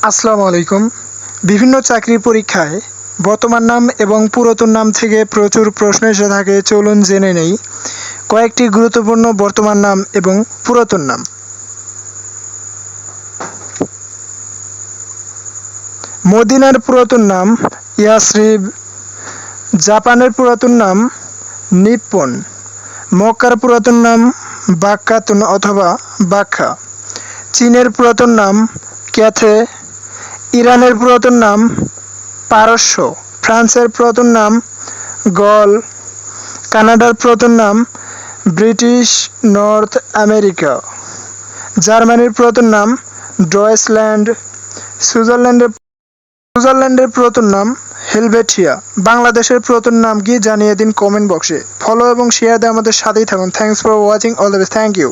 আসসালামু আলাইকুম। বিভিন্ন চাকরি পরীক্ষায় বর্তমান নাম এবং পুরাতন নাম থেকে প্রচুর প্রশ্ন এসে থাকে। চলুন জেনে নেই কয়েকটি গুরুত্বপূর্ণ বর্তমান নাম এবং পুরাতন নাম। মদিনার পুরাতন নাম ইয়াসরিব। জাপানের পুরাতন নাম নিপ্পন। মক্কার পুরাতন নাম বাক্কাতুন অথবা বাক্কা। চীনের পুরাতন নাম ক্যাথে। ইরানের পুরাতন নাম পারস্য। ফ্রান্সের পুরাতন নাম গল। কানাডার পুরাতন নাম ব্রিটিশ নর্থ আমেরিকা। জার্মানির পুরাতন নাম ডয়েচল্যান্ড। সুইজারল্যান্ডের পুরাতন নাম হেলভেটিয়া। বাংলাদেশের পুরাতন নাম কি জানিয়ে দিন কমেন্ট বক্সে। ফলো এবং শেয়ার দিয়ে আমাদের সাথেই থাকুন। Thanks for watching. All the best. Thank you.